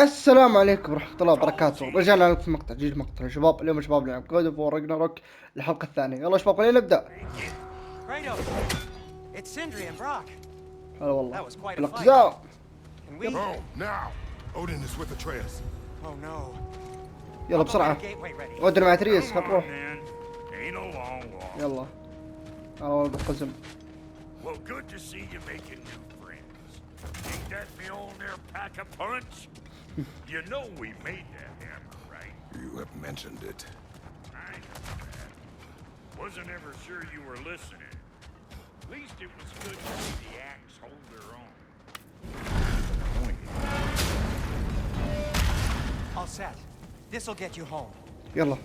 السلام عليكم ورحمة الله وبركاته. رجعنا لكم في مقطع جديد، مقطع يا شباب. اليوم يا شباب نلعب جود اوف وور راجناروك الحلقة الثانية. يلا يا شباب خلينا نبدأ. هلا والله بالاقتزام. يلا بسرعة، ودنا مع تريس. خل نروح. يلا والله بالقزم. Well, good to see you making new friends. Ain't that me on there pack a punch? You know we made that hammer, right? You have mentioned it. I know that. Wasn't ever sure you were listening. At least it was good to see the axe hold their own. All set. This'll get you home. يلا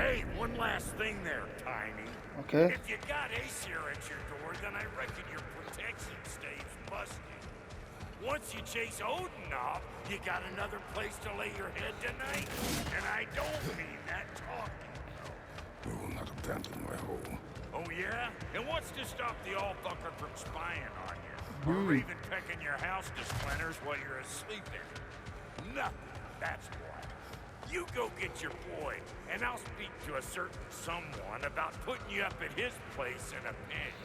Hey, one last thing there, Tiny. اوكي. If you got Ace here at your door, then I reckon your protection stave's busted. Once you chase Odin off, you got another place to lay your head tonight? And I don't mean that talking. We will not abandon my home. Oh yeah? And what's to stop the all-fucker from spying on you? Or even pecking your house to splinters while you're asleep there? Nothing, that's why. You go get your boy, and I'll speak to a certain someone about putting you up at his place in a pinch.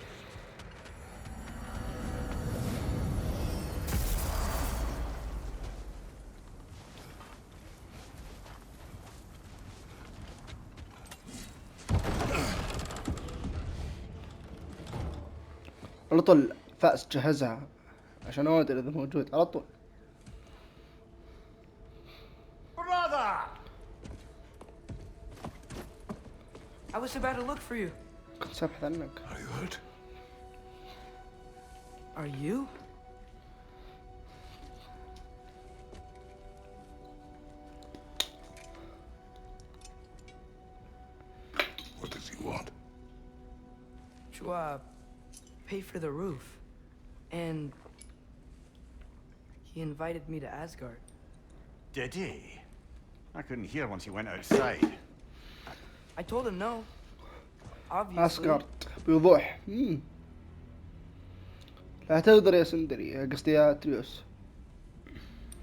على طول فأس جهزها عشان اودر اذا موجود على طول. Brother! I was about to look for you. كنت سابحث عنك. Are you hurt? Are you? What does he want? To, pay for the roof. And he invited me to Asgard. Did he? I couldn't hear once he went outside. I told him no. Obviously. اسكارد بوضوح. لا تقدر يا سندري، قصدي يا تريوس.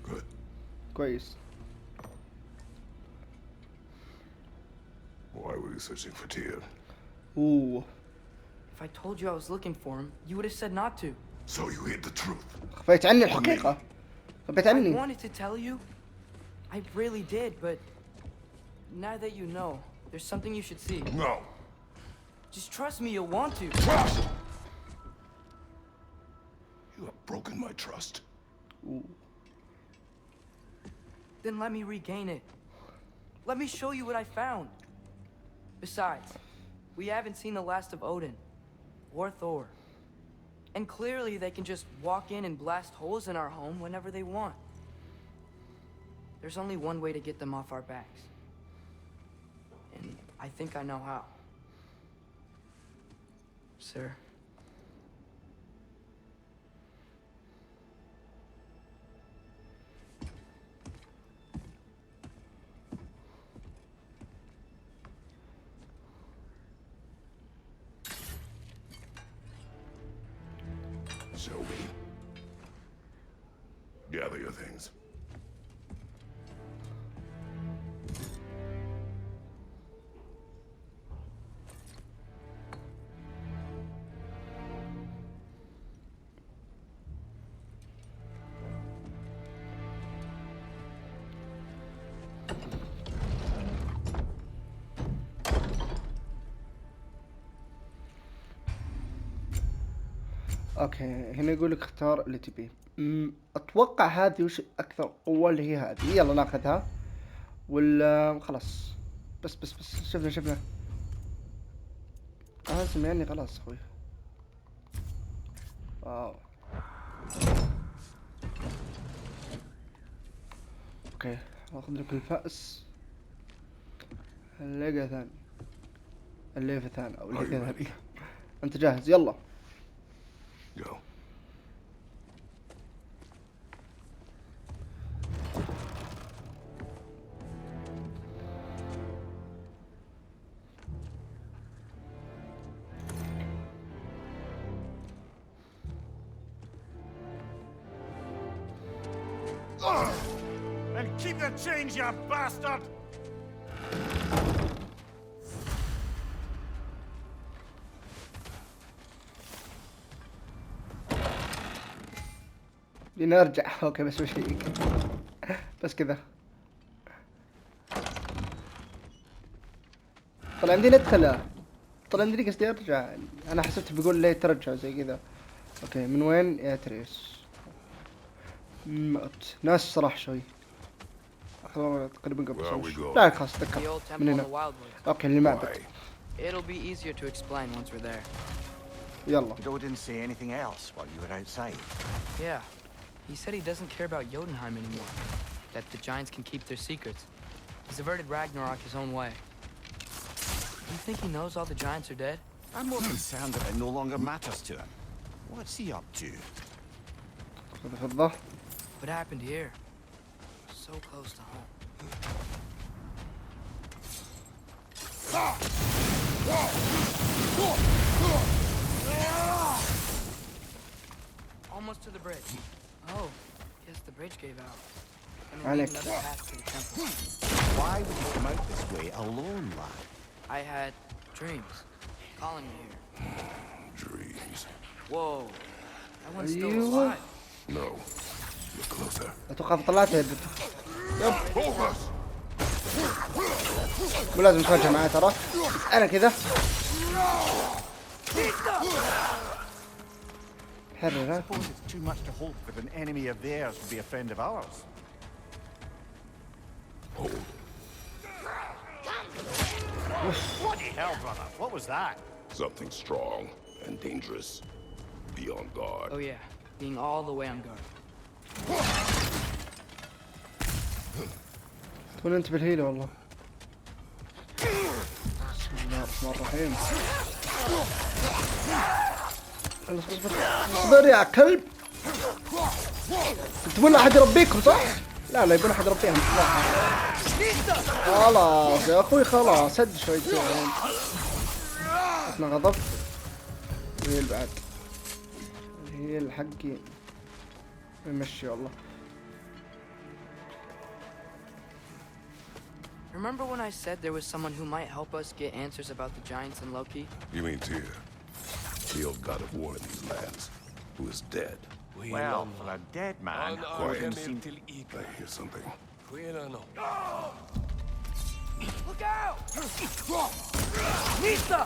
Good. كويس. Why were you searching for Tyr? اوه If I told you I was looking for him, you would have said not to. So you hid the truth. خفيت عني الحقيقة. خفيت I عني. wanted to tell you. I really did, but now that you know, there's something you should see. No. Just trust me, you'll want to. Trust! You have broken my trust. Then let me regain it. Let me show you what I found. Besides, we haven't seen the last of Odin or Thor. And clearly they can just walk in and blast holes in our home whenever they want. There's only one way to get them off our backs. And I think I know how. Sir. Show me. Gather your things. اوكي هنا يقول لك اختار اللي تبيه. اتوقع هذه وش اكثر قوة، اللي هي هذه. يلا ناخذها ولا خلاص. بس شفنا سمعني خلاص اخوي. واو اوكي اخذ لك الفأس. الليجا ثاني، الليفة ثاني او الليجا ثاني. انت جاهز؟ يلا. Go. And keep the change, you bastard! لنرجع. اوكي بس بشيك بس كذا. طلع عندي ندخل. طلع عندي قصدي ارجع. انا حسبت بيقول ليه ترجع زي كذا. اوكي من وين يا تريس؟ ناس صراحة شوي. تقريبا Where are we قبل going? لا خلاص The اتذكر old temple من in the هنا. Wildwoods. اوكي اللي معبد. Why? It'll be easier to explain once we're there. يلا. Godot didn't say anything else while you were outside. Yeah. He said he doesn't care about Jotunheim anymore. That the giants can keep their secrets. He's averted Ragnarok his own way. You think he knows all the giants are dead? I'm more concerned that it no longer matters to him. What's he up to? تفضل. What happened here? So close to home. Almost to the bridge. Oh, guess the bridge gave out. And we need Alex. another path to the temple. Why would you come out this way alone, lad? I had dreams calling me here. Dreams. Whoa, that one's still أيوة. alive. No. Look closer. اتوقع طلعت يد. Hold us! مو لازم تواجه معاه ترى. انا كذا. حرر ها. Suppose it's too much to hope that an enemy of theirs would be a friend of ours. Hold. Bloody hell, brother! What was that? Something strong and dangerous. Be on guard. Oh yeah, being all the way on guard. تكون انت بالهيلة والله. بسم الله الرحمن الرحيم. اصبر اصبر يا كلب. تبون احد يربيكم صح؟ لا لا يبون احد يربيهم صراحة. خلاص يا اخوي خلاص هد شويتين. احنا غضب. الهيل بعد. الهيل حقي يمشي والله. Remember when I said there was someone who might help us get answers about the giants and Loki? You mean Tyr, the old god of war in these lands, who is dead. Well, for a dead man, Quiet. didn't seem to... I hear something. Look out! Nista!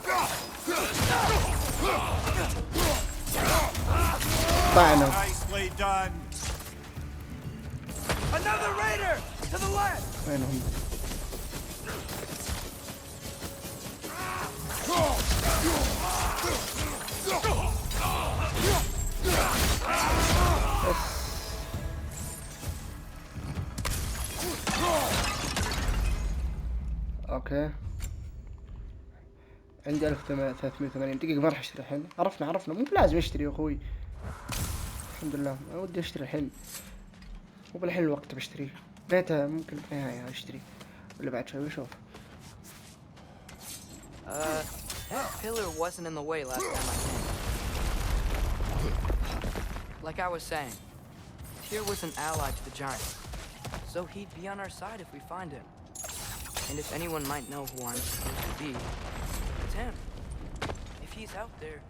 طعنه. Nicely done. Another raider! To the left! وينهم؟ اوكي عندي 1380 دقيقة. ما راح اشتري الحين. عرفنا مو بلازم اشتري يا اخوي. الحمد لله ما ودي اشتري الحين. مو بالحين الوقت بشتريه. بيتها ممكن في النهاية اشتري ولا بعد شوي بشوف. That pillar wasn't in the way last time I came. Like I was saying, Tyr was an ally to the giants, so he'd be on our side if we find him. And if anyone might know who I'm supposed to be, it's him. If he's out there,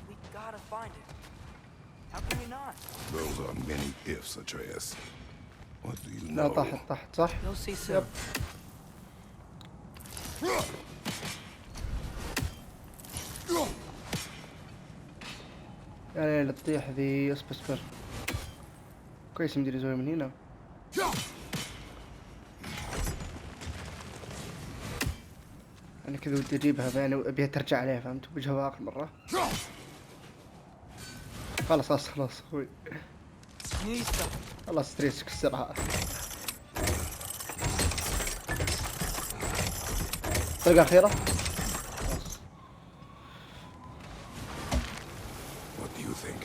we gotta find him. How can we not? Those are many ifs, Atreus. What do you لا know? طاحت صح؟ You'll see soon. يا ليلة تطيح ذي. اصبر كويس مدري زوي من هنا. انا كذا ودي اجيبها يعني ابيها ترجع عليها فهمت بوجهها اخر مرة. خلاص اخوي Nista. خلاص تريسك السرعة. طريقة أخيرة. What do you think?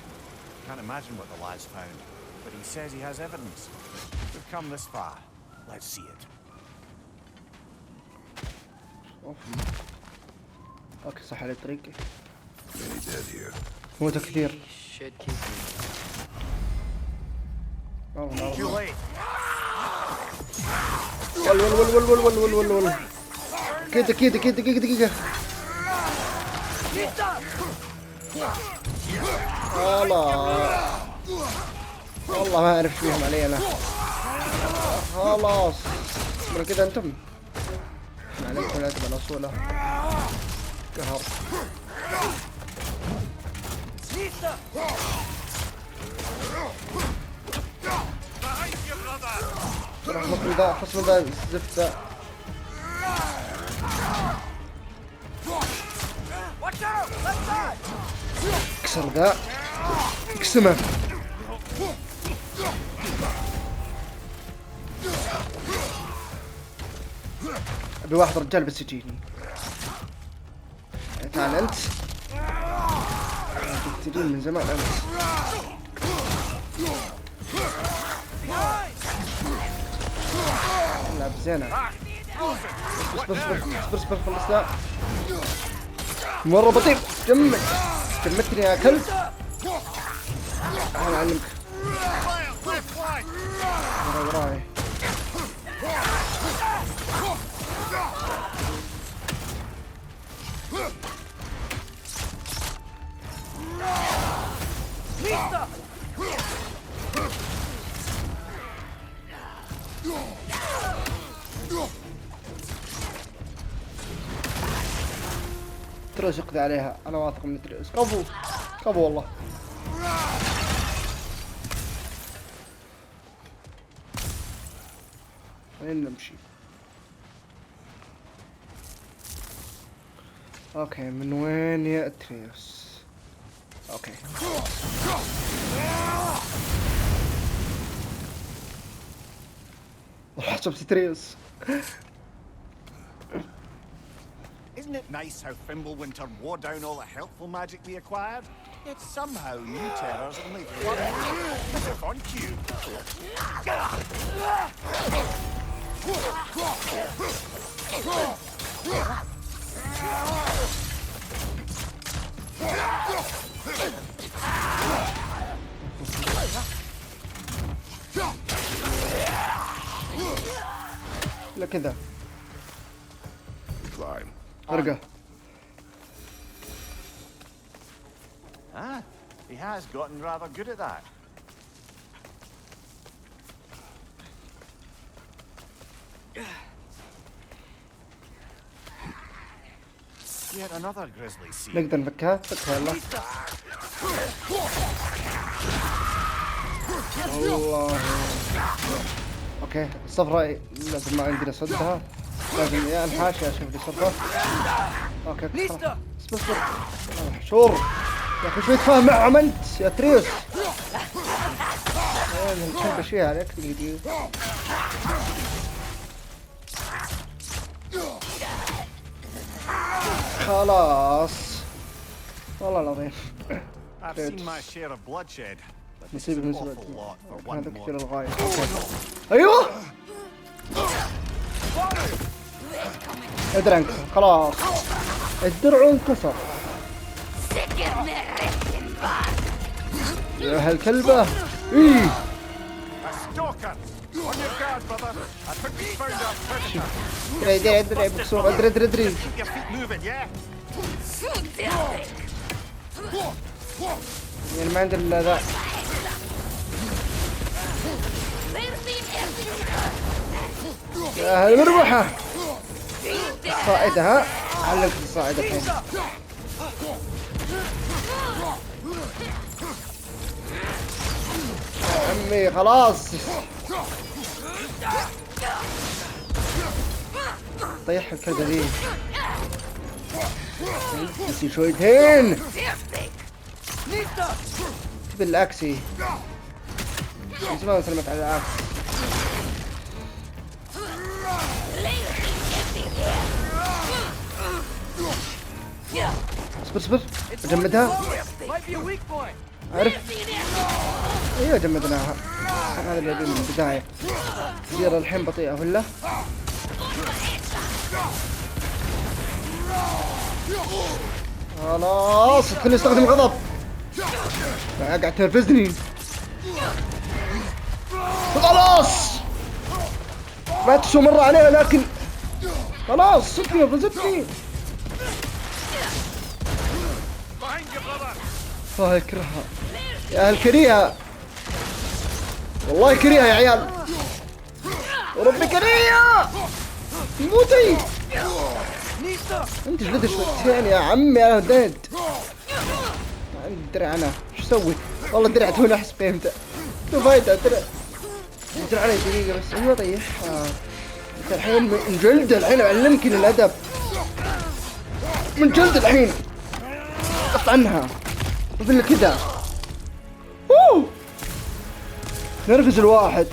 Can't imagine what the lad's found, but he says he has evidence. We've come this far. Let's see it. اوكي صح على طريقي. Many dead here. موته كثير. We should keep moving. Too late. ول دقيقة والله ما أعرف فيهم علي أنا. خلاص من كذا أنتم عليكم لا تبقى الأصولة قهر. حصل ذا الزفت ذا. اكسر ذا اقسمه. ابي واحد رجال بس يجيني. تعال انت تجيني من زمان انت. لعب زينة. اصبر خلصنا. مرة بطيء. جمتني يا كلب. انا اعلمك. وراي. تروس يقضي عليها. انا واثق من تروس. كفو والله. وين نمشي؟ اوكي من وين يا تريوس؟ اوكي حسبت تريوس. Isn't it nice how Fimbulwinter wore down all the helpful magic we acquired? Yet somehow new terrors only flood as if on cue. لا كذا. Climb. ارقى. Ah, he has gotten rather good at that. Yet another grisly scene. نقدر نفكها. فكها يلا. والله. اوكي الصفراء لازم ما عندي اصدها. لازم يا انحاش يا اشوف لي صرفه. اوكي اصبر. شور يا اخي شوي تفاهم معهم انت يا تريوس. الكلب شوي عليك دقيقة. خلاص والله العظيم. I've seen my share of bloodshed. نسيب An بالنسبة awful lot for هذا one كثير mortal. الغاية. ايوه ادري انكسر خلاص. الدرع انكسر يا هالكلبة. ايه A stalker! On your guard, brother. I think we found our predator. ادري بكسور. ادري Keep your feet moving, yeah? يعني ما عندي الا ذا. يا هالمروحة صاعدة. ها علمت الصاعدة الحين. يا عمي خلاص طيح الكلبة ذي. نسي شويتين. تبي العكسي. من زمان سلمت على العكس. اصبر اجمدها. عارف ايوه جمدناها. هذا اللي يبي من البداية. تصير الحين بطيئة ولا؟ خلاص خليني استخدم غضب. قاعد تنرفزني. خلاص ما تسوى مرة عليها لكن خلاص صدني غزتني. يكرهها يا اهل كريهة والله كريهة يا عيال وربي كريهة موتي. انت جلد شويتين يا عمي انا وديت ما عندي درع انا شو اسوي والله درع توني احس فهمته شو فايدة درع درع علي دقيقة بس ايوه طيحها انت الحين من جلد الحين اعلمك الادب من جلد الحين قف عنها مثل كذا نرفز الواحد.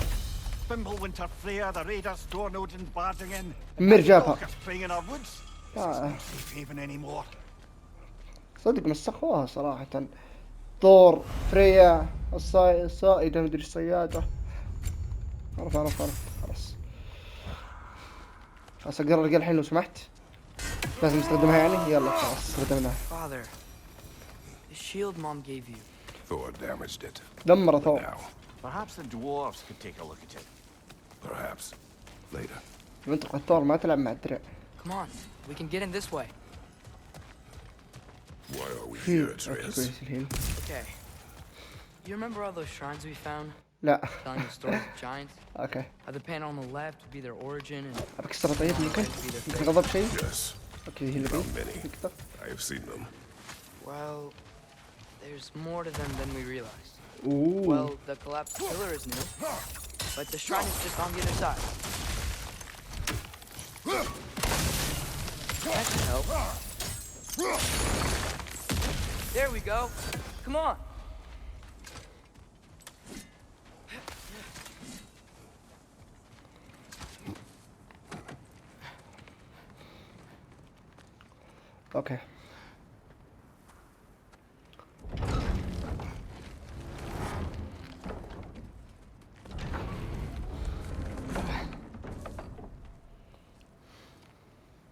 Fimbulwinter Freya, the raiders storm Odin barging in. مير جابها Spring in our woods. Safe haven anymore. صدق مسخوها صراحة. ثور فريا الصائدة مدري الصيادة عرف خلاص اقرر الحين لو سمحت لازم استخدمها يعني يلا خلاص استخدمناها. Father, the shield Mom gave you. Thor damaged it. دمر ثور. Now, Perhaps the dwarves could take a look at it. perhaps later. منطقة ثور ما تلعب مع الدرع. Come on, we can get in this way. Why are we here, Atreus? كويس الحين. Okay. You remember all those shrines we found? لا Telling the stories of giants? اوكي How the panel on the left would be their origin and ابيك استرى طيب on the ممكن right would be their يمكن fate. غضب شيء. Yes, اوكي هي اللي not many. نقدر. I have seen them. Well, there's more to them than we realized. اوه Well, the collapsed pillar is new, but the shrine is just on the other side. That should help. There we go. Come on. اوكي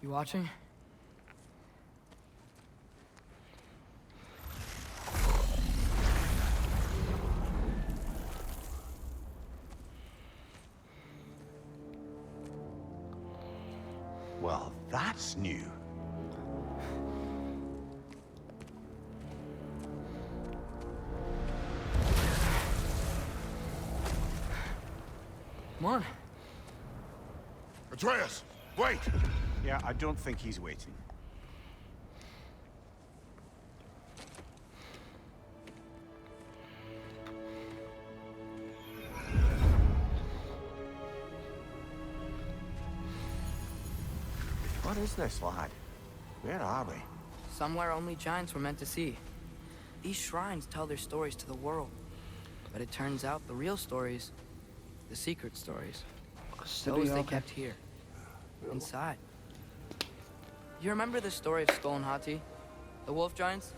You watching? Well, that's new. Come on. Atreus, wait! Yeah, I don't think he's waiting. What is this, lad? Where are we? Somewhere only giants were meant to see. These shrines tell their stories to the world. But it turns out the real stories, the secret stories, those they kept here, inside. You remember the story of Skull and Hati? The wolf giants?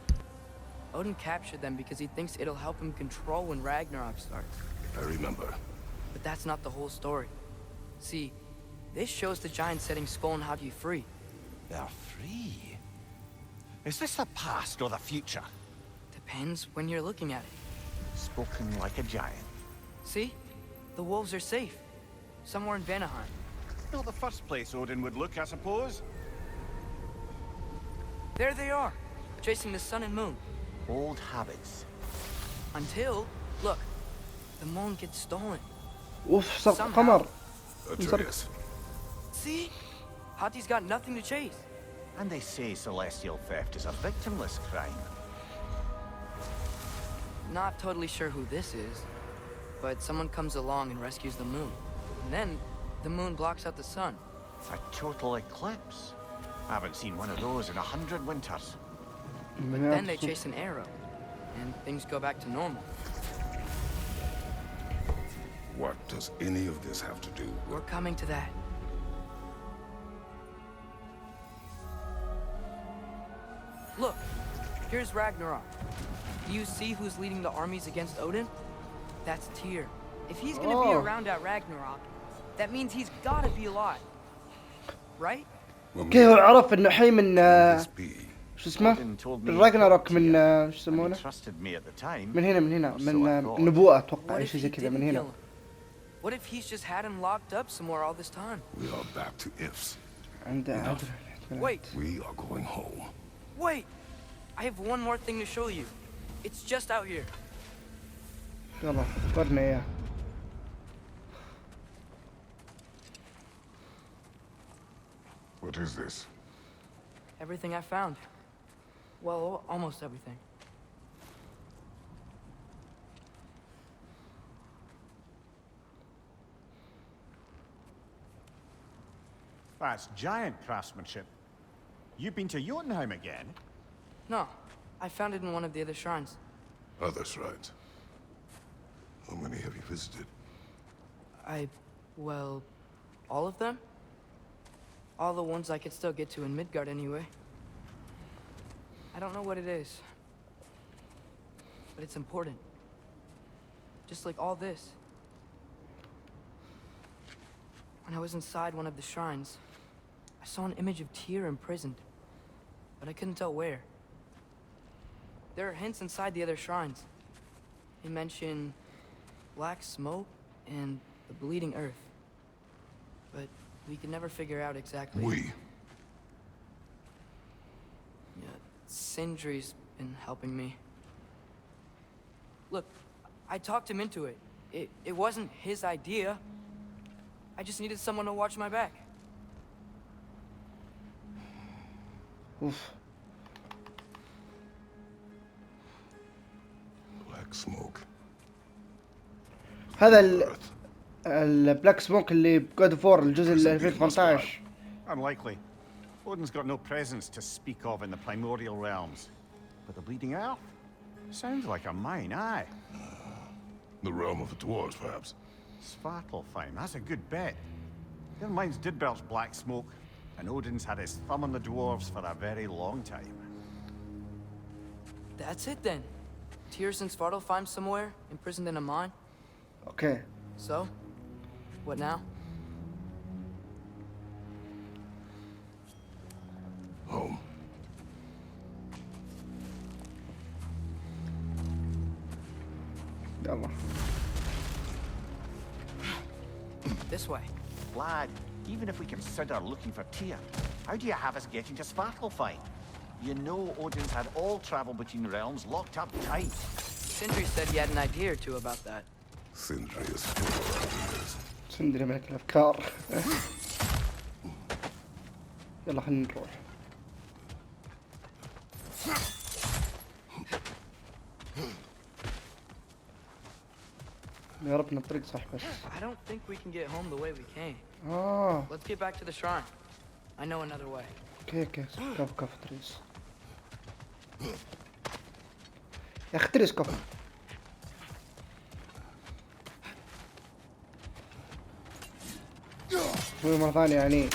Odin captured them because he thinks it'll help him control when Ragnarok starts. I remember. But that's not the whole story. See, this shows the giants setting Skull and Hati free. They're free. Is this the past or the future? Depends when you're looking at it. Spoken like a giant. See? The wolves are safe. Somewhere in Vanaheim. Not the first place Odin would look, I suppose. There they are, chasing the sun and moon. Old habits. Until, look, the moon gets stolen. اوف سقط قمر. Atreus. See? Hati's got nothing to chase. And they say celestial theft is a victimless crime. Not totally sure who this is, but someone comes along and rescues the moon. And then, the moon blocks out the sun. A total eclipse. I haven't seen one of those in 100 winters. Then they chase an arrow, and things go back to normal. What does any of this have to do with... We're coming to that. Look, here's Ragnarok. Do you see who's leading the armies against Odin? That's Tyr. If he's gonna be around at Ragnarok, that means he's gotta be alive. Right? اوكي هو عرف انه حي من This be? شو اسمه؟ Odin told me الراجناروك من شو and he يسمونه؟ trusted me at the time. من هنا من النبوءة اتوقع What أي if شيء he زي كذا didn't من kill هنا. him? What if he's just had him locked up somewhere all this time? We are back to ifs. عنده عذر احتمالات. Wait, We are going home. wait! I have one more thing to show you. It's just out here. يلا ورنا اياه. What is this? Everything I found. Well, almost everything. That's giant craftsmanship. You've been to Jotunheim again? No, I found it in one of the other shrines. Other shrines. How many have you visited? Well, all of them? All the ones I could still get to in Midgard anyway. I don't know what it is, but it's important. Just like all this. When I was inside one of the shrines, I saw an image of Tyr imprisoned, but I couldn't tell where. There are hints inside the other shrines. They mention black smoke and the bleeding earth, but we could never figure out exactly. Yeah, Sindri's been helping me. Look, I talked him into it. It wasn't his idea. I just needed someone to watch my back. اوف. Black smoke. هذا البلاك سموك اللي بجود اوف وور الجزء اللي 2018. Unlikely. Odin's got no presence to speak of in the primordial realms. But the Bleeding Earth? Sounds like a mine, aye. The realm of the dwarves, perhaps. Svartalfheim, that's a good bet. Their mines did belch black smoke, and Odin's had his thumb on the dwarves for a very long time. That's it then. Tyr's in Svartalfheim somewhere, imprisoned in a mine. اوكي. So, what now? Home. يلا. This way. Lad, even if we consider looking for Tyr, how do you have us getting to Svartalfheim? You know Odin's had all travel between realms locked up tight. Sindri said he had an idea or two about that. Sindri is full of ideas. سندري ملك الافكار. يلا خلينا نروح. يا رب الطريق صح بس. I don't think we can get home the way we came. Let's get back to the shrine. I know another way. اوكي كفو تريس. يا اخي تريس كفو. هو مرة ثانية يعني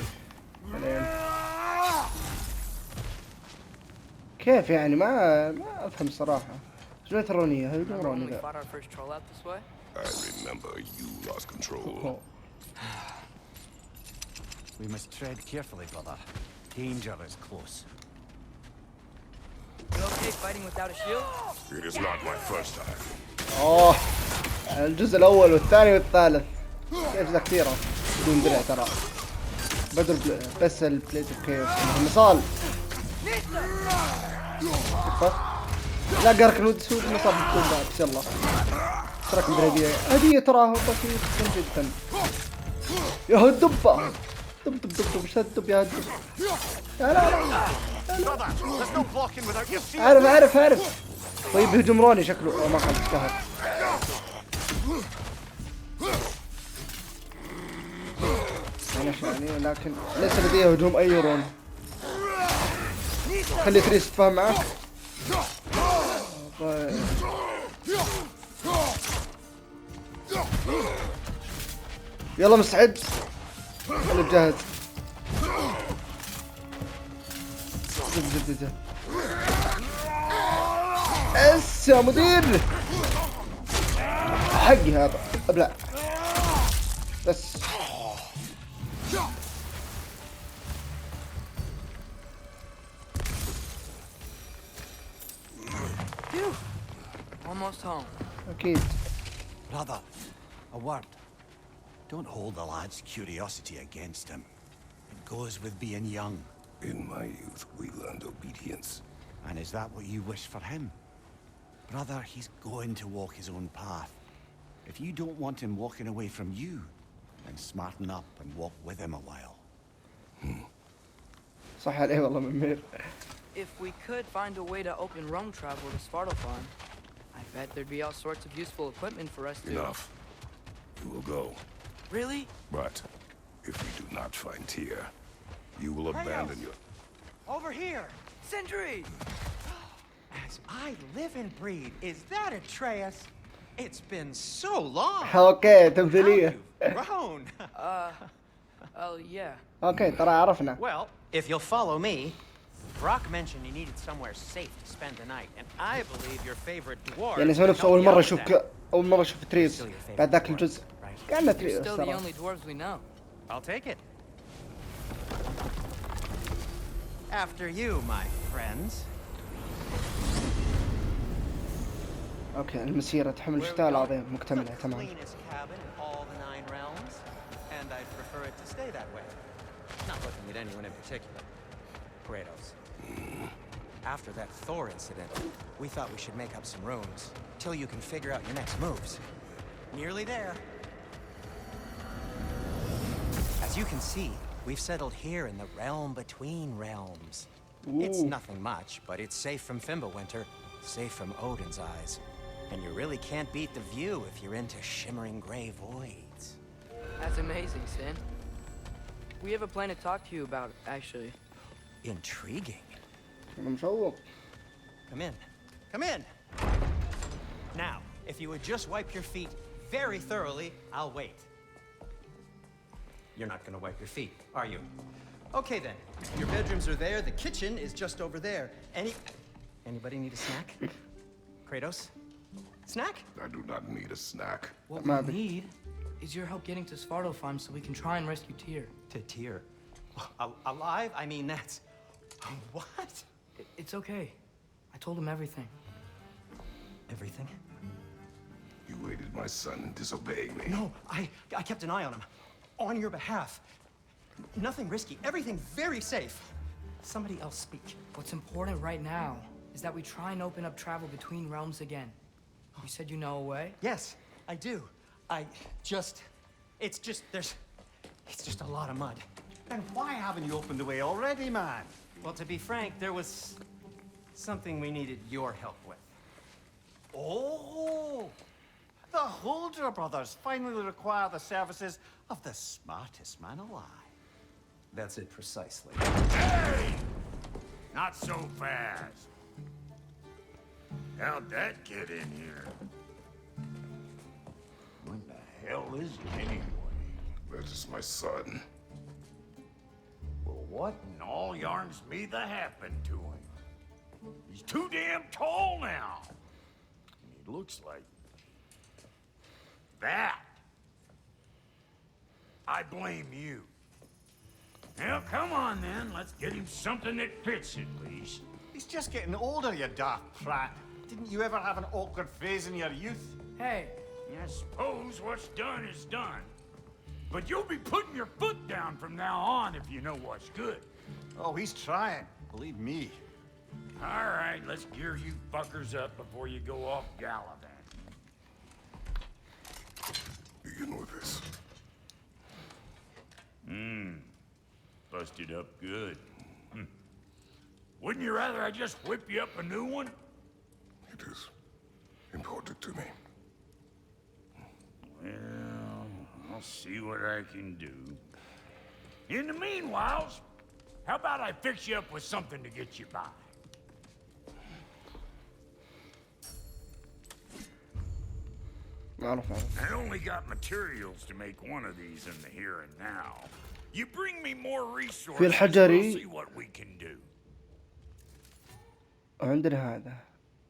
كيف يعني ما افهم الصراحة. شنو تروني هاي Remember when we تروني fought our first troll out this way? I remember you lost control. We must tread carefully, brother. Danger is close. You okay fighting without a shield? It is not my first time. اوه الجزء الاول والثاني والثالث اجزاء كثيرة بدون درع ترى. بدل بس البليت اوف كيف المصال. لا قارك الود سود المصاب بتكون بعد يلا. تراكم بالهدية هدية تراه بسيط جدا. يا هالدبة دب ايش هالدب يا هالدب. لا Brother, there's no blocking without your shield. عارف طيب هجمروني شكله ما خلص اشتهر. يعني لكن ليس لدي هجوم اي رون. خلي تريس تفاهم معك. يلا مستعد. خلي بجهز. زب اس يا مدير حقي هذا ابلع بس. Almost home. اكيد. Brother, a word. Don't hold the lad's curiosity against him. It goes with being young. In my youth, we learned obedience. And is that what you wish for him? Brother, he's going to walk his own path. If you don't want him walking away from you, then smarten up and walk with him a while. صح عليه والله من مير. If we could find a way to open Rome travel to Svartalfheim, I bet there'd be all sorts of useful equipment for us to... Enough. You will go. Really? But if we do not find Tyr, you will abandon your... Over here! Sentry! As I live and breathe, is that Atreus? It's been so long! اوكي تمثيلية. How you've grown! Oh, yeah. اوكي ترى عرفنا. Well, if you'll follow me, Brock mentioned you needed somewhere safe to spend the night, and I believe your favorite dwarf. يعني اسمه نفسه أول مرة أشوف أول مرة أشوف تريس بعد ذاك الجزء. كأنه تريس Still the ترى. only dwarves we know. I'll take it. After you, my friends. اوكي المسيرة تحمل الشتاء العظيم مكتملة The تمام. cleanest cabin in all the 9 realms, and I'd prefer it to stay that way. Not looking at anyone in particular. Kratos. After that Thor incident, we thought we should make up some rooms, till you can figure out your next moves. Nearly there. As you can see, we've settled here in the realm between realms. It's Ooh. nothing much, but it's safe from Fimbulwinter, safe from Odin's eyes. And you really can't beat the view if you're into shimmering gray voids. That's amazing, Sin. We have a plan to talk to you about, actually. Intriguing. أنا مشوق. Come in. Come in! Now, if you would just wipe your feet very thoroughly, I'll wait. You're not gonna wipe your feet, are you? Okay then. Your bedrooms are there, the kitchen is just over there. Anybody need a snack? Kratos? Snack? I do not need a snack. What Maybe. we need is your help getting to Svartalfheim so we can try and rescue Tyr. To Tyr. Alive? I mean, that's... What? It's okay. I told him everything. Everything? You aided my son in disobeying me. No, I kept an eye on him. On your behalf. Nothing risky. Everything very safe. Somebody else speak. What's important right now is that we try and open up travel between realms again. You said you know a way? Yes, I do. It's just a lot of mud. Then why haven't you opened the way already, man? Well, to be frank, there was something we needed your help with. Oh! The Holder brothers finally require the services of the smartest man alive. That's it precisely. Hey! Not so fast. How'd that get in here? What the hell is it anyway? That is my son. Well, what in all yarns me that happened to him? He's too damn tall now. He looks like that. I blame you. Well, come on then. Let's get him something that fits at least. He's just getting older, you daft prat. Didn't you ever have an awkward phase in your youth? Hey, I suppose what's done is done. But you'll be putting your foot down from now on if you know what's good. Oh, he's trying. Believe me. All right, let's gear you fuckers up before you go off gallivanting. Begin with this. Busted up good. Wouldn't you rather I just whip you up a new one? It is important to me. Well, I'll see what I can do. In the meanwhile, how about I fix you up with something to get you by? معروف. I only got materials to make one of these in the here and now. You bring me more resources, في الحجري. we'll see what we can do. عندنا هذا.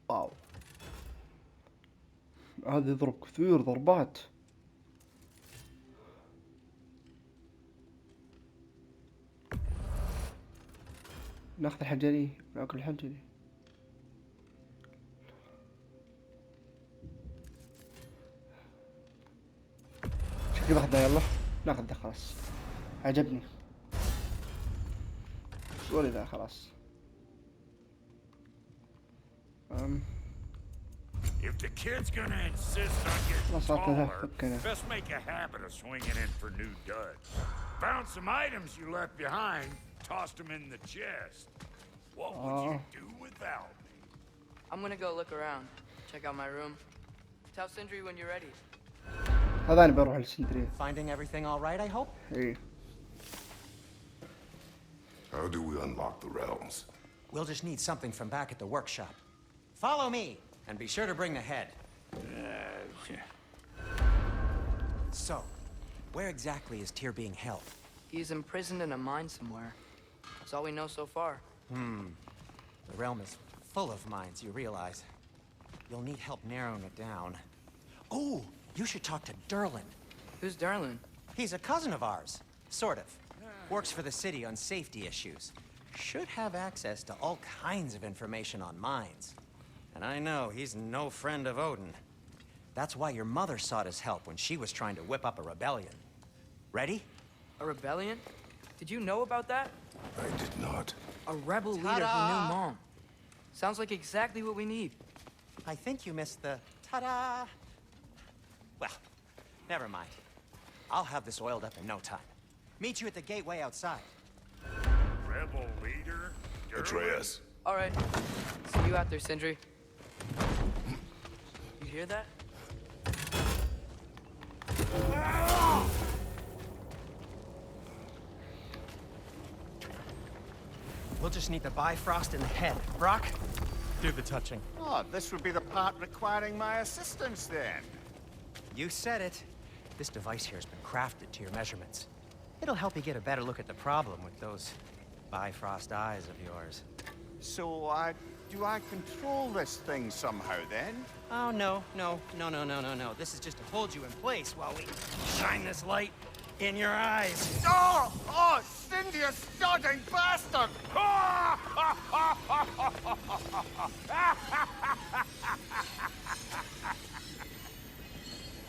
واو. هذا يضرب كثير ضربات. ناخذ الحجري ناكل الحجري. شكل واحدة يلا ناخذ ده خلاص. عجبني. سوري ذا خلاص. If the kid's gonna insist on getting وصلت له taller, فكنا. best make a habit of swinging in for new duds. Found some items you left behind, tossed them in the chest. What would you do without me? I'm gonna go look around. Check out my room. Tell Sindri when you're ready. هذا أنا بروح للسندري. Finding everything all right, I hope? إيه. How do we unlock the realms? We'll just need something from back at the workshop. Follow me, and be sure to bring the head. So, where exactly is Tyr being held? He's imprisoned in a mine somewhere. That's all we know so far. The realm is full of mines, you realize. You'll need help narrowing it down. Oh, you should talk to Durlin. Who's Darlin? He's a cousin of ours, sort of. Works for the city on safety issues. Should have access to all kinds of information on mines. And I know he's no friend of Odin. That's why your mother sought his help when she was trying to whip up a rebellion. Ready? A rebellion? Did you know about that? I did not. A rebel leader who knew Mom. Sounds like exactly what we need. I think you missed the ta-da. Well, never mind. I'll have this oiled up in no time. Meet you at the gateway outside. Rebel leader? Atreus. All right. See you out there, Sindri. You hear that? We'll just need the Bifrost in the head. Brock, do the touching. Oh, this would be the part requiring my assistance then. You said it. This device here has been crafted to your measurements. It'll help you get a better look at the problem with those Bifrost eyes of yours. So, do I control this thing somehow then? Oh, no. This is just to hold you in place while we shine this light in your eyes. Oh, Cindy, you sodding bastard!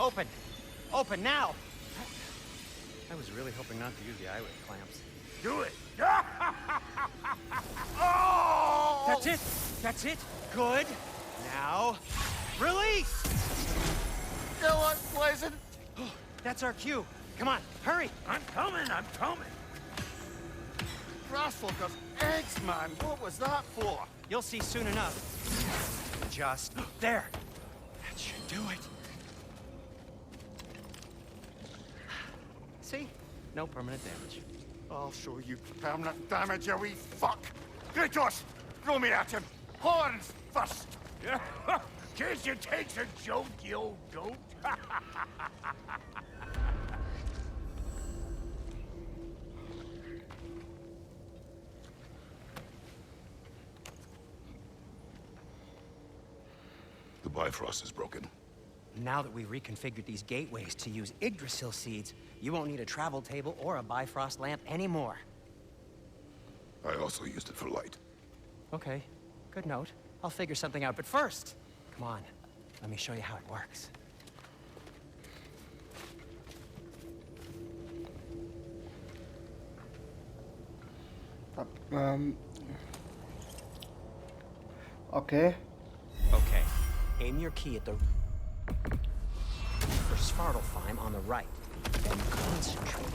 Open! Open now! I was really hoping not to use the eyelid clamps. Do it! Oh! That's it! That's it! Good! Now, release! Kill it, Blazin'! That's our cue. Come on, hurry! I'm coming! Grasslookers, eggs, man! What was that for? You'll see soon enough. Just there. That should do it. See? No permanent damage. I'll show you permanent damage, you wee fuck! Kratos! Throw me at him! Horns first! Can't you take a joke, you old goat? The Bifrost is broken. Now that we've reconfigured these gateways to use Yggdrasil seeds, you won't need a travel table or a Bifrost lamp anymore. I also used it for light. Okay, good note. I'll figure something out, but first, come on, let me show you how it works. Okay. Okay, aim your key at the... for Svartalfheim on the right, then concentrate.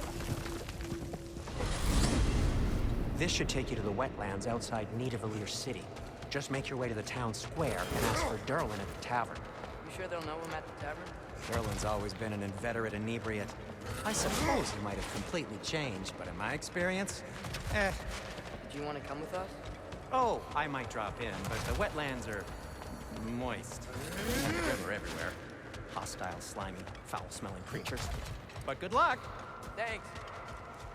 This should take you to the wetlands outside Nidavellir City. Just make your way to the town square and ask for Durlin at the tavern. You sure they'll know him at the tavern? Durlin's always been an inveterate inebriate. I suppose he might have completely changed, but in my experience, Do you want to come with us? Oh, I might drop in, but the wetlands are moist. And the river everywhere. Hostile, slimy, foul-smelling creatures. But good luck! Thanks.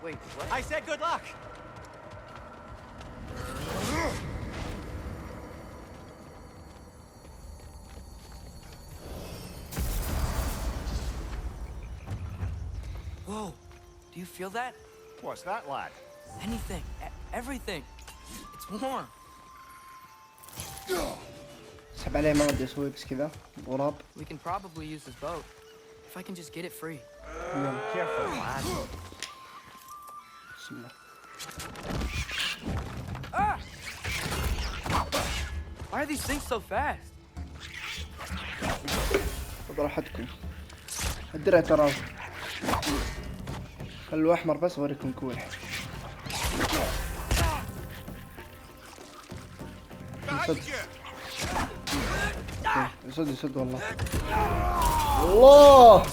Wait, what? I said good luck! Whoa. Do you feel that? What's that, lad? Anything. Everything. It's warm. سحب عليه ما ودي اسوي بس كذا غراب. We can probably use this boat. If I can just get it free. Careful, lad. بسم الله. Why are these things so fast? خذوا راحتكم. الدرع ترى. خلوا احمر بس اوريكم كويح. يسد والله. الله.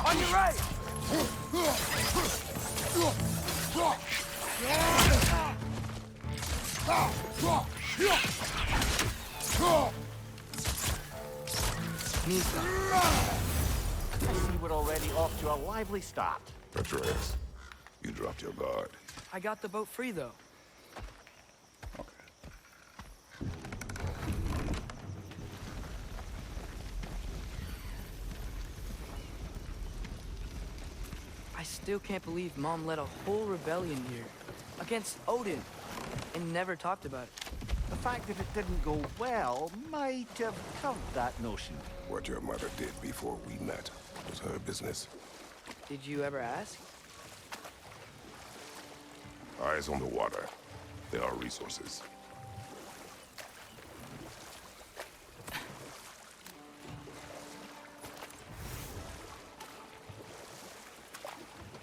On your right! I see we're already off to a lively start. Atreus, you dropped your guard. I got the boat free, though. I still can't believe Mom led a whole rebellion here against Odin and never talked about it. The fact that it didn't go well might have covered that notion. What your mother did before we met was her business. Did you ever ask? Eyes on the water. There are resources.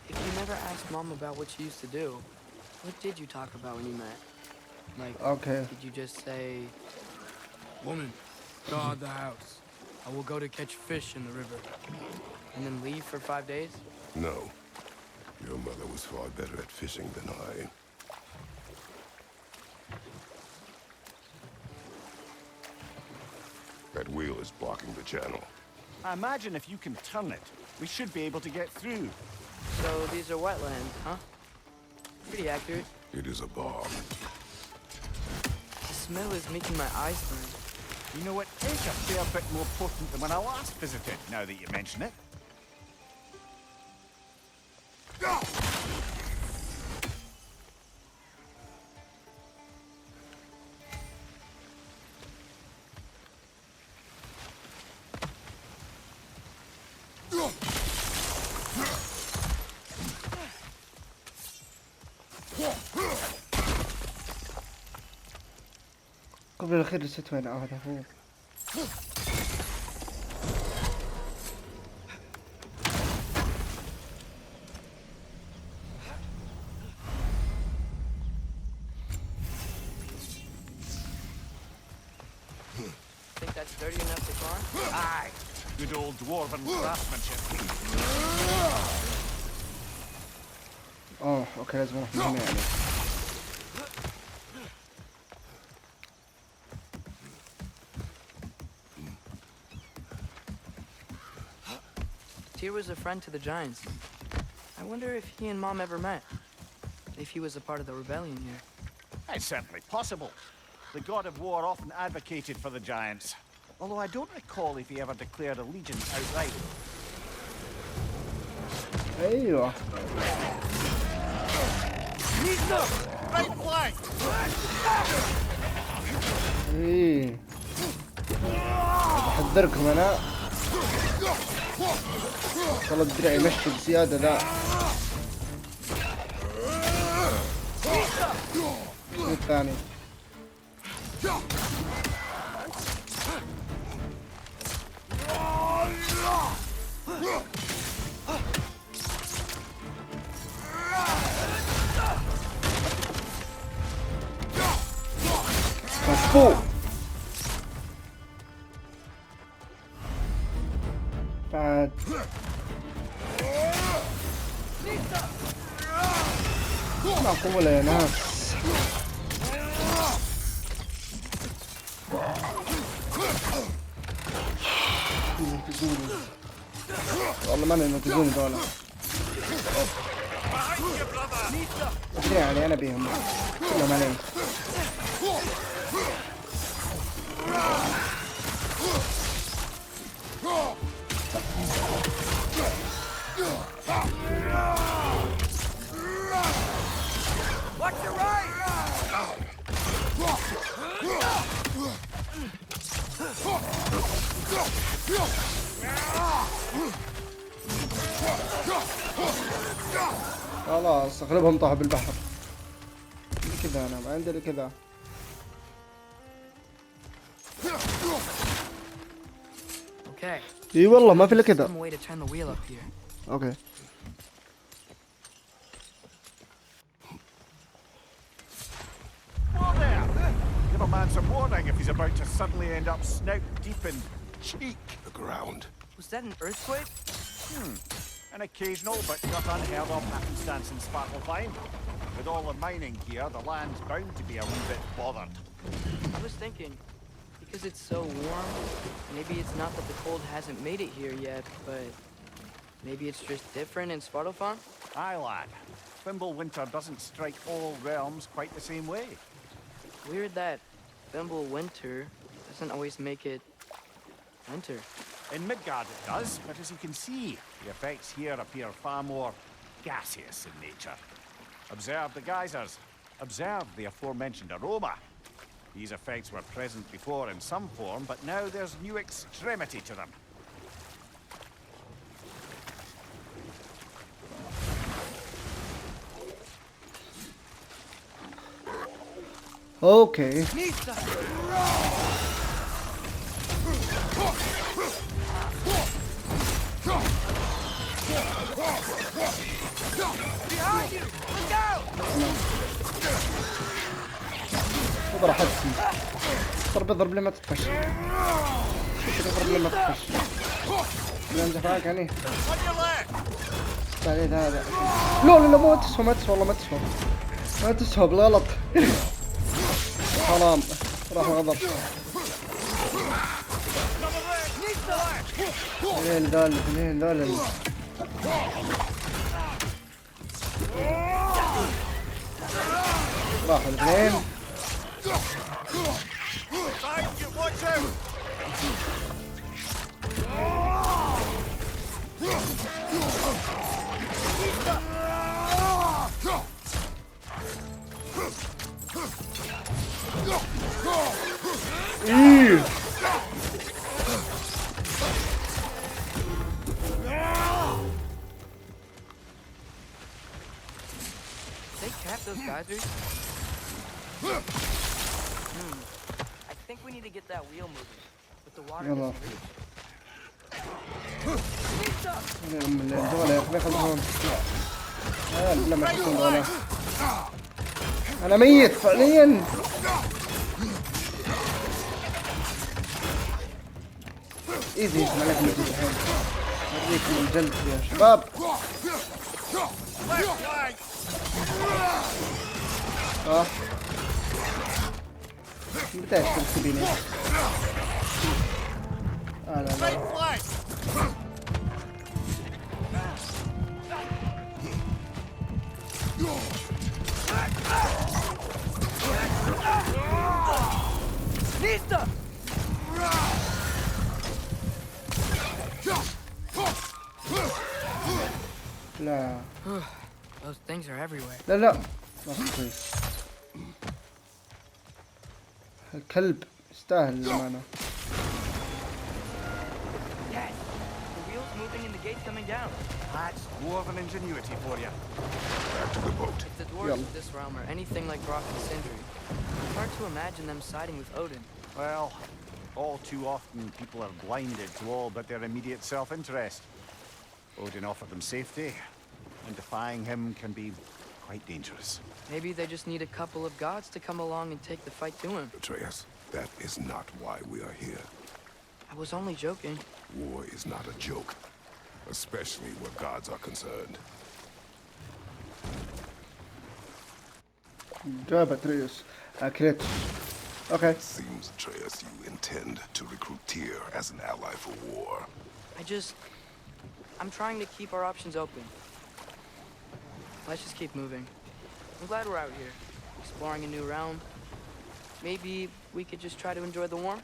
If you never asked Mom about what she used to do, what did you talk about when you met? Like, Okay. did you just say, "Woman, guard the house. I will go to catch fish in the river," and then leave for 5 days? No. Your mother was far better at fishing than I. That wheel is blocking the channel. I imagine if you can turn it, we should be able to get through. So these are wetlands, huh? Pretty accurate. It is a bomb. The smell is making my eyes burn. You know, it is a fair bit more potent than when I last visited, now that you mention it. قبل الأخير نسيت وين هذا هو. Think that's dirty enough to climb? Aye, good old dwarven craftsmanship. اوكي لازم اروح من هنا يعني. Tyr was a friend to the Giants. I wonder if he and Mom ever met. If he was a part of the rebellion here. It's certainly possible. The god of war often advocated for the giants. Although I don't recall if he ever declared allegiance outright. ايوه. Right flank! ايه. احذركم انا. والله الدرع يمشي بزيادة ذا. الثاني. مشفوق. بعد ما قوله يا ناس. ينقذوني والله ما ينقذوني دولة. ادري يعني انا بيهم كلهم علي. Watch your right! خلاص اغلبهم طاحوا بالبحر. كذا انا ما عندي الا كذا. Okay. اي والله ما في الا كذا. Some way to turn the wheel up here. اوكي. Whoa there! Give a man some warning if he's about to suddenly end up snout deep in cheek. The ground. Was that an earthquake? An occasional but not unheard of happenstance in Sparklefine. With all the mining here, the land's bound to be a wee bit bothered. I was thinking, because it's so warm, maybe it's not that the cold hasn't made it here yet, but maybe it's just different in Svartalfheim? Aye, lad. Thimble winter doesn't strike all realms quite the same way. Weird that Thimble winter doesn't always make it winter. In Midgard it does, but as you can see, the effects here appear far more gaseous in nature. Observe the geysers. Observe the aforementioned aroma. These effects were present before in some form, but now there's new extremity to them. اوكي. اضرب حدسي. اضرب لما تطفش. اضرب لما تطفش. لان جفاك يعني. عليه هذا. لا ما تسوى والله ما تسوى بالغلط. حرام راح غضب. اثنين ذول راحوا الاثنين. They cap those geysers? I think we need to get that wheel moving. But the water يلا. doesn't reach. لما تكون ضغلة. أنا ميت فعليا. ايزي ما لك مجد الحين. أوريكم الجلد يا شباب. متى تكتبيني؟ لا. Nista! لا. Those things are everywhere. لا ما في كويس. الكلب يستاهل الأمانة. Dad, the wheel's moving and the gate's coming down. That's dwarven ingenuity for you. Back to the boat. If the dwarves of this realm are anything like Brock and Sindri, it's hard to imagine them siding with Odin. Well, all too often people are blinded to all but their immediate self-interest. Odin offered them safety, and defying him can be quite dangerous. Maybe they just need a couple of gods to come along and take the fight to him. Atreus, that is not why we are here. I was only joking. War is not a joke, especially where gods are concerned. جاب أتريوس. أكريت. Okay. It seems, Atreus, you intend to recruit Tyr as an ally for war. I'm trying to keep our options open. Let's just keep moving. I'm glad we're out here, exploring a new realm. Maybe we could just try to enjoy the warmth?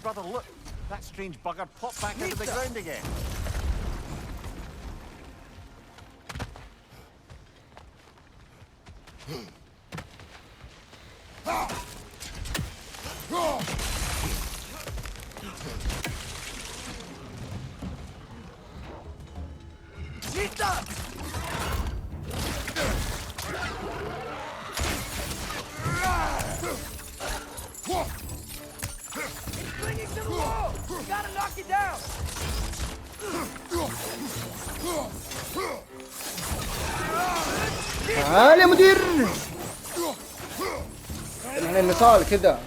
Brother, look! That strange bugger popped back into the ground again. Clinging to the wall! We gotta knock it down! تعال يا مدير. احنا النصال كذا.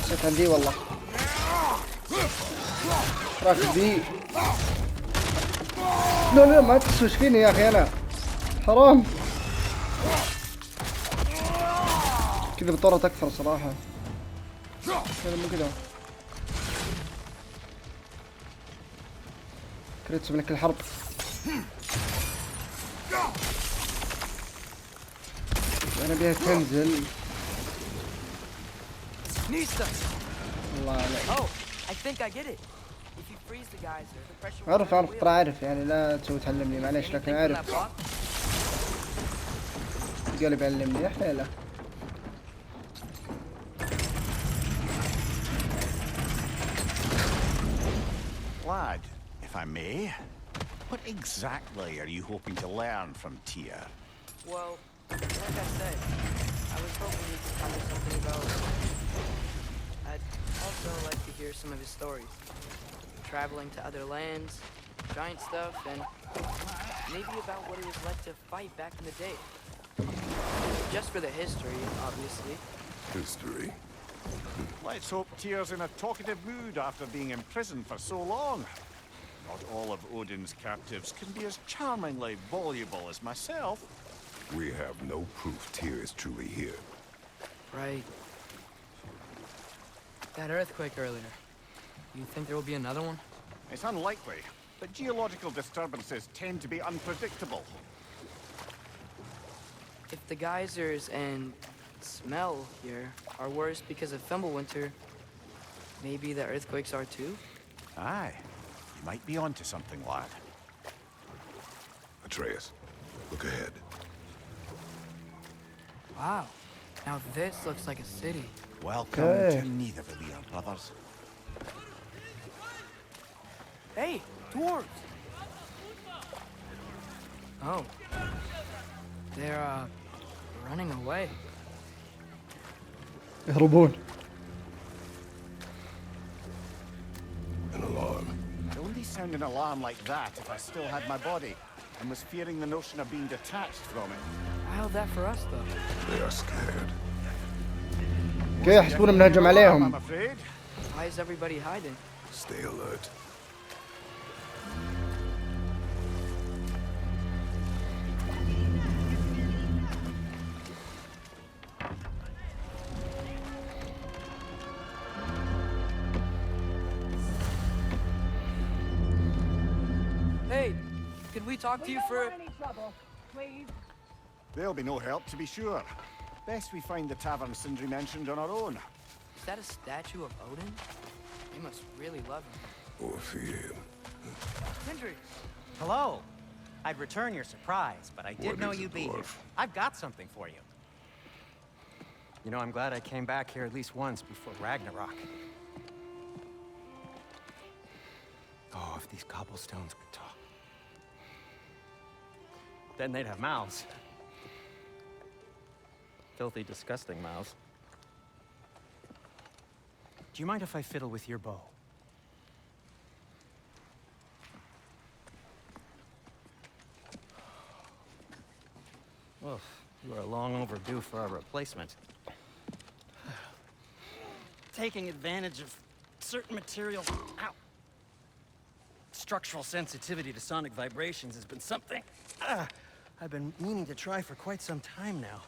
شكرا دي والله. راكب دي. لا لا ما تسوش فيني يا اخي انا. حرام. كذا بضطر اكثر صراحة. كذا مو كذا. كريتس من كل حرب. انا بيها تنزل. الله عليك. Oh, I think I get it. If you freeze the geyser, the pressure will عارف turn عارف the ترى wheel. عارف يعني لا تسوي تعلمني معليش Anything لكن from عارف that block? قال بيعلمني يا حيله. Lad, if I may, what exactly are you hoping to learn from Tyr? Well, like I said, I was hoping you could tell me something about... I'd also like to hear some of his stories. Traveling to other lands, giant stuff, and maybe about what it was like to fight back in the day. Just for the history, obviously. History. Let's hope Tyr's in a talkative mood after being in prison for so long. Not all of Odin's captives can be as charmingly voluble as myself. We have no proof Tyr is truly here. Right. That earthquake earlier. You think there will be another one? It's unlikely, but geological disturbances tend to be unpredictable. If the geysers and smell here are worse because of Fimbulwinter, maybe the earthquakes are too? Aye, you might be onto something, lad. Atreus, look ahead. Wow. Now this looks like a city. Welcome Okay. to Nidavellir, brothers. Hey, dwarves! Oh. They're, running away. يهربون. An alarm. I'd only sound an alarm like that if I still had my body and was fearing the notion of being detached from it. Why held that for us, though? They are scared. كيف يحسبون بنهجم I'm عليهم؟ afraid. Why is everybody hiding? Stay alert. Hey, could we talk to you for... any trouble, please. There'll be no help, to be sure. Best we find the tavern Sindri mentioned on our own. Is that a statue of Odin? They must really love him. Or fear him. Hendry! Hello. I'd return your surprise, but I did What know is it, you'd be here. dwarf? I've got something for you. You know, I'm glad I came back here at least once before Ragnarok. Oh, if these cobblestones could talk. Then they'd have mouths. Filthy, disgusting mouths. Do you mind if I fiddle with your bow? Well, you are long overdue for a replacement. Taking advantage of certain materials. Ow. Structural sensitivity to sonic vibrations has been something I've been meaning to try for quite some time now.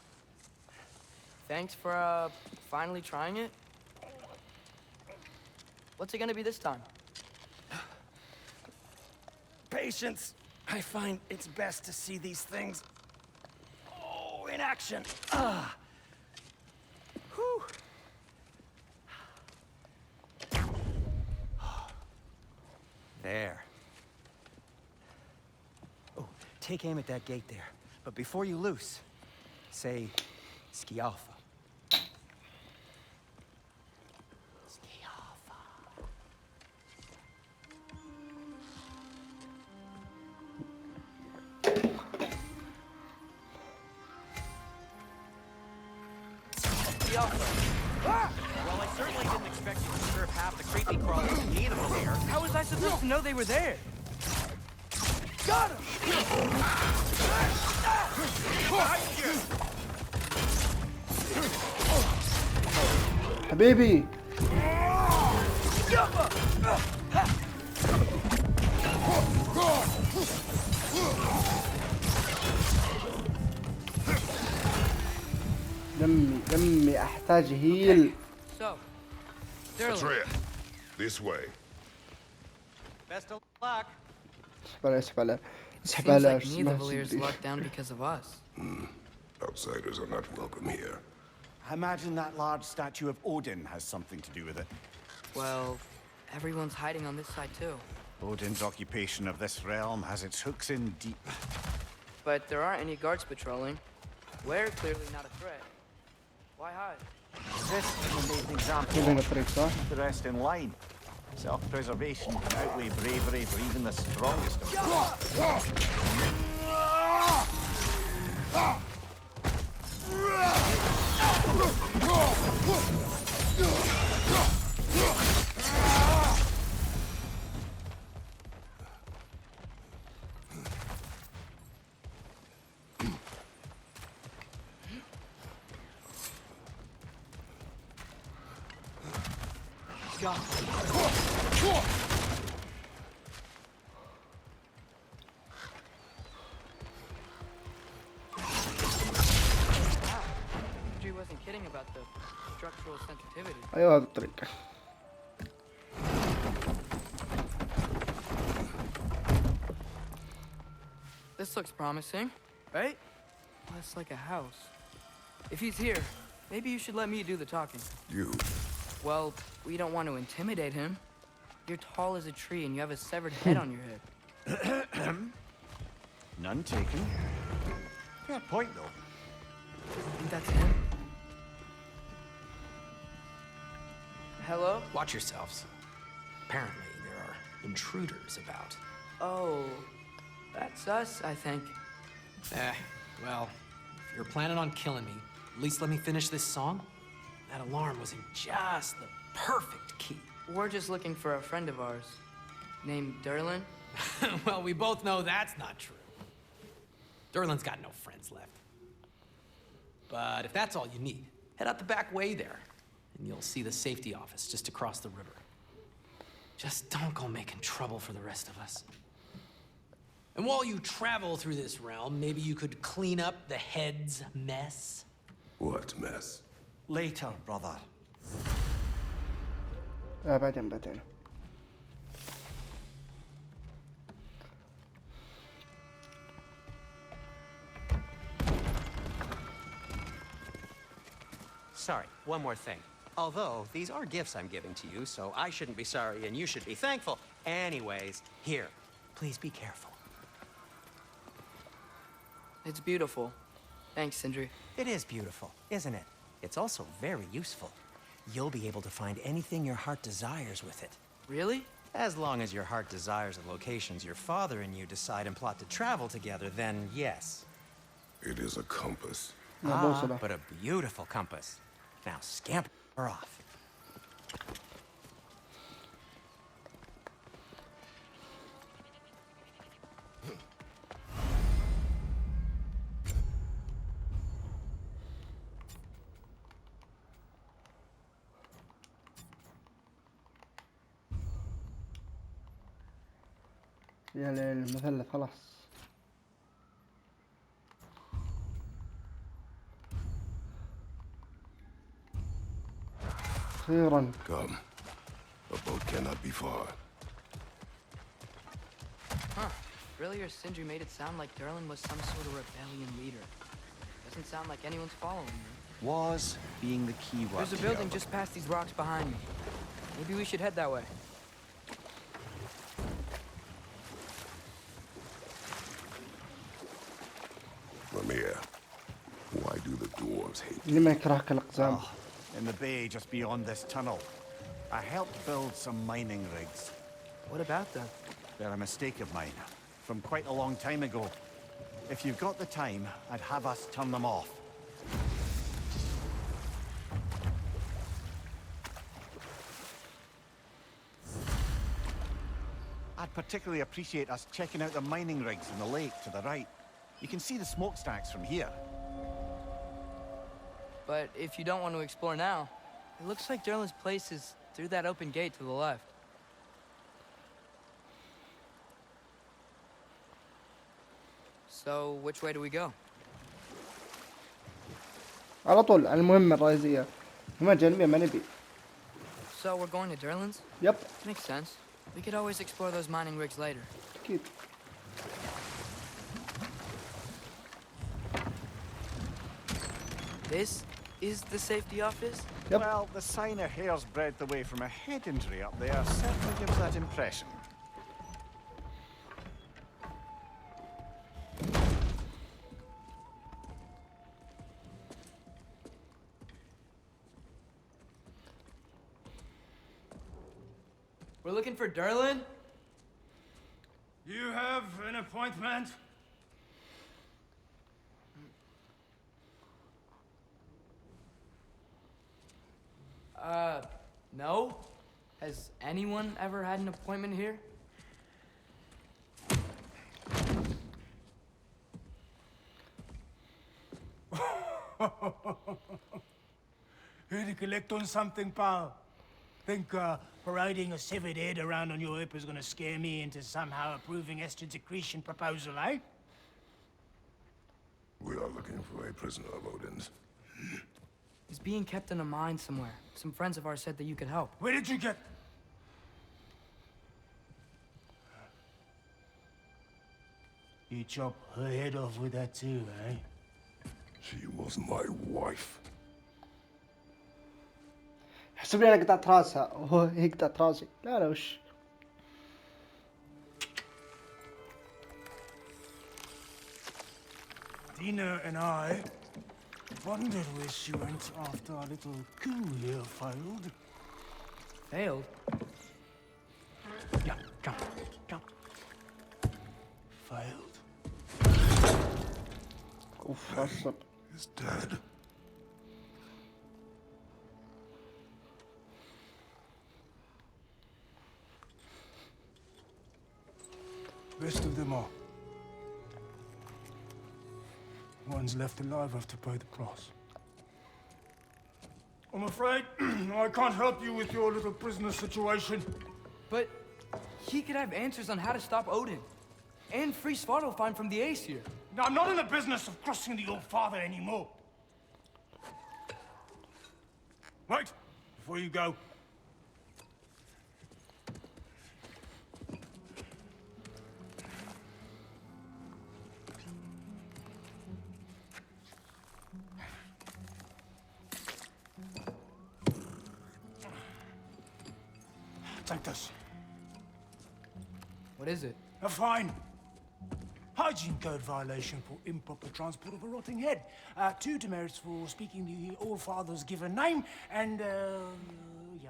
Thanks for, finally trying it. What's it gonna be this time? Patience. I find it's best to see these things, in action. Whew. There. Oh, take aim at that gate there. But before you loose, say, ski alpha. Ski alpha. Well, I certainly didn't expect you to serve half the creepy crawlers in need of them here. How was I supposed to know they were there? Got him! حبيبي. دمي احتاج هيل. So, That's Sterling, it. This way. Best of luck. اسحب seems على like Nidavelir's lucked down because of us. Outsiders are not welcome here. I imagine that large statue of Odin has something to do with it. Well, everyone's hiding on this side too. Odin's occupation of this realm has its hooks in deep. But there aren't any guards patrolling. We're clearly not a threat. Why hide? This is an amazing example. كلنا الطريق صح؟ Keep the rest in line. Self-preservation can outweigh bravery for even the strongest of us. Andrew wasn't kidding about the structural sensitivity. ايوه هذا الطريق. This looks promising, right? Well, it's like a house. If he's here, maybe you should let me do the talking. You. Well, we don't want to intimidate him. You're tall as a tree and you have a severed head on your head. None taken. Fair point, though. Think that's him? Hello? Watch yourselves. Apparently, there are intruders about. Oh, that's us, I think. Well, if you're planning on killing me, at least let me finish this song. That alarm was in just the perfect key. We're just looking for a friend of ours named Derlin. Well, we both know that's not true. Derlin's got no friends left. But if that's all you need, head out the back way there, and you'll see the safety office just across the river. Just don't go making trouble for the rest of us. And while you travel through this realm, maybe you could clean up the head's mess. What mess? Later, brother. بعدين. Sorry, one more thing. Although, these are gifts I'm giving to you, so I shouldn't be sorry and you should be thankful. Anyways, here, please be careful. It's beautiful. Thanks, Sindri. It is beautiful, isn't it? It's also very useful. You'll be able to find anything your heart desires with it. Really? As long as your heart desires the locations your father and you decide and plot to travel together, then yes. It is a compass. بوصلة. But a beautiful compass. Now scamper off. يا ليل المثلث خلاص. أخيرا. Come. A boat cannot be far. Huh. Earlier, Sindri made it sound like Durlin was some sort of rebellion leader. Doesn't sound like anyone's following her. Was being the key word. There's a building just past these rocks behind me. Maybe we should head that way. Mimir, why do the dwarves hate you? لما يكرهك الأقزام. In the bay just beyond this tunnel. I helped build some mining rigs. What about them? They're a mistake of mine. From quite a long time ago. If you've got the time, I'd have us turn them off. I'd particularly appreciate us checking out the mining rigs in the lake to the right. You can see the smokestacks from here. But if you don't want to explore now, it looks like Durlin's place is through that open gate to the left. So, which way do we go? على طول على المهمة الرئيسية. هما جانبية ما نبي. So, we're going to Durlin's? يب. Makes sense. We could always explore those mining rigs later. أكيد. This is the safety office? Yep. Well, the sign a hair's breadth away from a head injury up there certainly gives that impression. We're looking for Durlin? You have an appointment? No. Has anyone ever had an appointment here? Here to collect on something, pal? Think parading a severed head around on your hip is gonna scare me into somehow approving Esther's accretion proposal, eh? We are looking for a prisoner of Odin's. He's being kept in a mine somewhere. Some friends of ours said that you could help. Where did you get... You chop her head off with that too, eh? She was my wife. حسب لي أنا قطعت راسها وهو هي قطعت راسي. لا لا وش. Dina and I wondered where she went after our little coup here failed. Failed? Yeah, jump, jump. Failed. أوف عصب. Is dead. Rest of them are. Ones left alive have to pay the price. I'm afraid I can't help you with your little prisoner situation. But he could have answers on how to stop Odin. And free Svartalfheim from the Aesir. Now, I'm not in the business of crossing the old father anymore. Right, before you go. Take this. What is it? A fine. Hygiene code violation for improper transport of a rotting head. 2 demerits for speaking the All-Father's given name, and, yeah,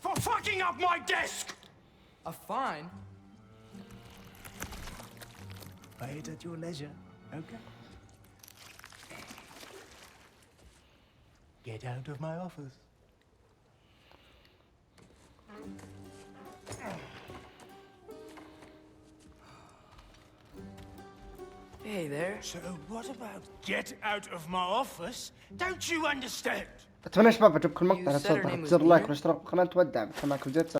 for fucking up my desk! A fine? Pay it at your leisure, okay? Get out of my office. Hey there. So what about get out of my office? Don't you understand? أتمنى يا شباب عجبكم You المقطع. لا said her تنسوا name was تحط زر لايك Nina? والاشتراك بالقناة. تودع كان معكم زيد.